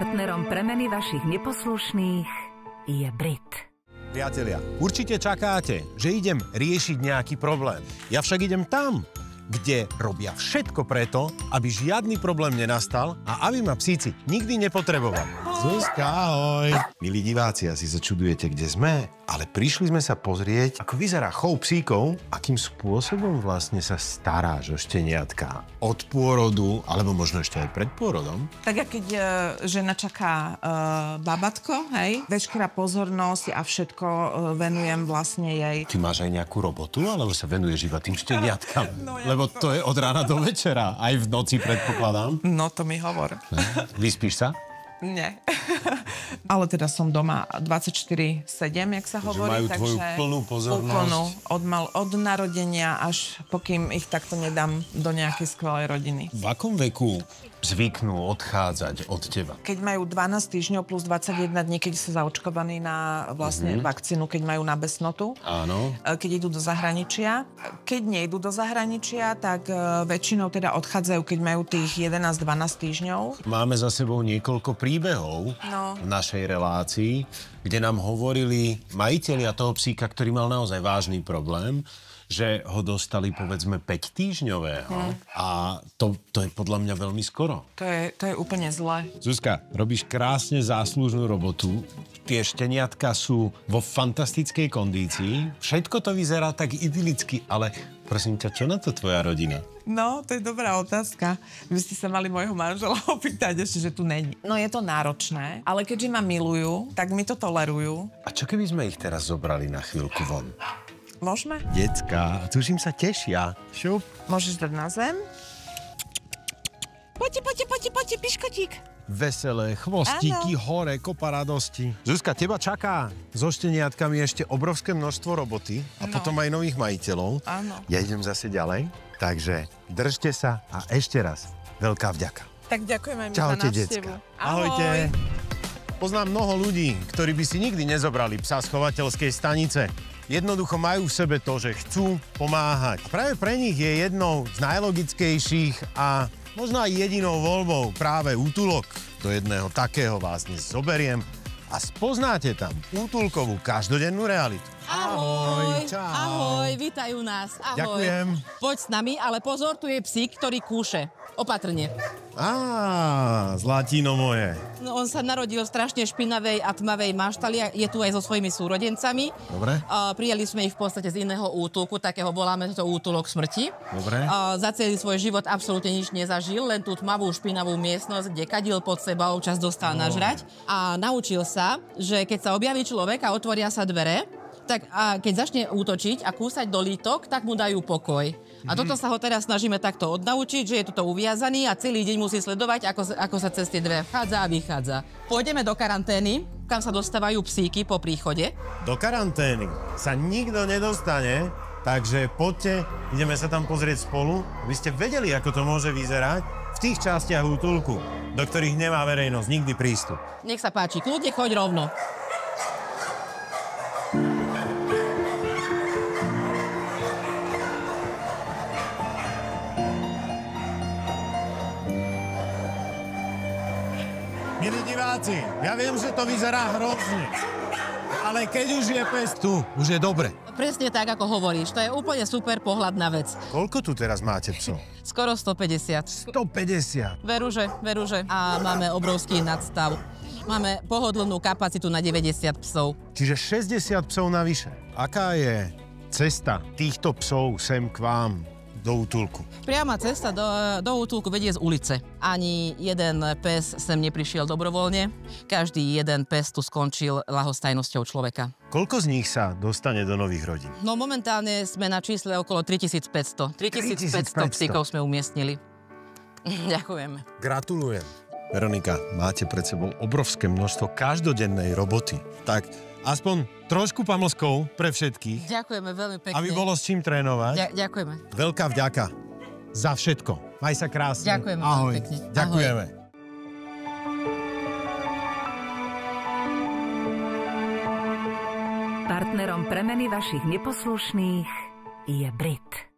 Partnerom premeny vašich neposlušných je Brit. Priatelia, určite čakáte, že idem riešiť nejaký problém. Ja však idem tam, kde robia všetko preto, aby žiadny problém nenastal a aby ma psíci nikdy nepotrebovali. Zuzka, ahoj! Milí diváci, asi sa čudujete, kde sme, ale prišli sme sa pozrieť, ako vyzerá chov psíkov, akým spôsobom vlastne sa staráš o šteniatka od pôrodu, alebo možno ešte aj pred pôrodom. Tak keď žena čaká babatko, hej, veškerá pozornosť a všetko venujem vlastne jej. Ty máš aj nejakú robotu, alebo sa venuješ iba tým šteniatkam? No, lebo to je od rána do večera, aj v noci predpokladám. No to mi hovor. Vyspíš sa? Nie. Ale teda som doma 24/7, jak sa hovorí. Že majú tvoju plnú pozornosť. Úplnú. Od narodenia až pokým ich takto nedám do nejakej skvelej rodiny. V akom veku zvyknú odchádzať od teba? Keď majú 12 týždňov plus 21 dní, keď sú zaočkovaní na vlastne vakcínu, keď majú na besnotu. Áno. Keď idú do zahraničia. Keď nejdú do zahraničia, tak väčšinou teda odchádzajú, keď majú tých 11-12 týždňov. Máme za sebou niekoľko príbehov v našej relácii, kde nám hovorili majitelia toho psíka, ktorý mal naozaj vážny problém, že ho dostali, povedzme, 5-týždňového. A to je podľa mňa veľmi skoro. To je úplne zle. Zuzka, robíš krásne záslužnú robotu. Tie šteniatka sú vo fantastickej kondícii. Všetko to vyzerá tak idylicky, ale prosím ťa, čo na to tvoja rodina? No, to je dobrá otázka. Vy ste sa mali môjho manžela opýtať ešte, že tu není. No je to náročné, ale keďže ma milujú, tak mi to tolerujú. A čo keby sme ich teraz zobrali na chvíľku von? Môžeme? Decká, tuším sa tešia. Šup. Môžeš dať na zem? Poďte, piškotík. Veselé, chvostíky, hore, kopa radosti. Zuzka, teba čaká so šteniatkami ešte obrovské množstvo roboty a potom aj nových majiteľov. Áno. Ja idem zase ďalej, takže držte sa a ešte raz veľká vďaka. Tak ďakujem aj mi za Čaute, návštevu. decka. Ahojte. Poznám mnoho ľudí, ktorí by si nikdy nezobrali psa z chovateľskej stanice. Jednoducho majú v sebe to, že chcú pomáhať. Práve pre nich je jednou z najlogickejších a možno aj jedinou voľbou práve útulok. Do jedného takého vás dnes zoberiem a spoznáte tam útulkovú každodennú realitu. Ahoj, čau. Ahoj, vítajú nás. Ahoj. Ďakujem. Poď s nami, ale pozor, tu je psík, ktorý kúše. Opatrne. Zlatino moje. No, on sa narodil v strašne špinavej a tmavej maštali, je tu aj so svojimi súrodencami. Dobre. Prijali sme ich v podstate z iného útulku, takého voláme to útulok smrti. Dobre. Za celý svoj život absolútne nič nezažil, len tú tmavú špinavú miestnosť, kde kadil pod seba, občas dostal nažrať. A naučil sa, že keď sa objaví človek a otvoria sa dvere, tak a keď začne útočiť a kúsať do lítok, tak mu dajú pokoj. A toto sa ho teraz snažíme takto odnaučiť, že je tuto uviazaný a celý deň musí sledovať, ako sa cez tie dvere vchádza a vychádza. Pôjdeme do karantény, kam sa dostávajú psíky po príchode. Do karantény sa nikto nedostane, takže poďte, ideme sa tam pozrieť spolu, aby ste vedeli, ako to môže vyzerať v tých častiach útulku, do ktorých nemá verejnosť nikdy prístup. Nech sa páči, kľudne choď rovno. Milí diváci, ja viem, že to vyzerá hrozne, ale keď už je pes tu, už je dobre. Presne tak, ako hovoríš. To je úplne super pohľadná vec. Koľko tu teraz máte psov? Skoro 150. 150. Veru, že. A máme obrovský nadstav. Máme pohodlnú kapacitu na 90 psov. Čiže 60 psov navyše. Aká je cesta týchto psov sem k vám do útulku? Priama cesta do útulku vedie z ulice. Ani jeden pes sem neprišiel dobrovoľne. Každý jeden pes tu skončil ľahostajnosťou človeka. Koľko z nich sa dostane do nových rodín? No momentálne sme na čísle okolo 3500. 3500 psíkov sme umiestnili. Ďakujeme. Gratulujem. Veronika, máte pred sebou obrovské množstvo každodennej roboty. Tak aspoň trošku pamlskov pre všetkých. Ďakujeme veľmi pekne. Aby bolo s čím trénovať. Ďakujeme. Veľká vďaka za všetko. Maj sa krásne. Ďakujeme Ahoj. veľmi pekne. Ďakujeme. Ahoj. Partnerom premeny vašich neposlušných je Brit.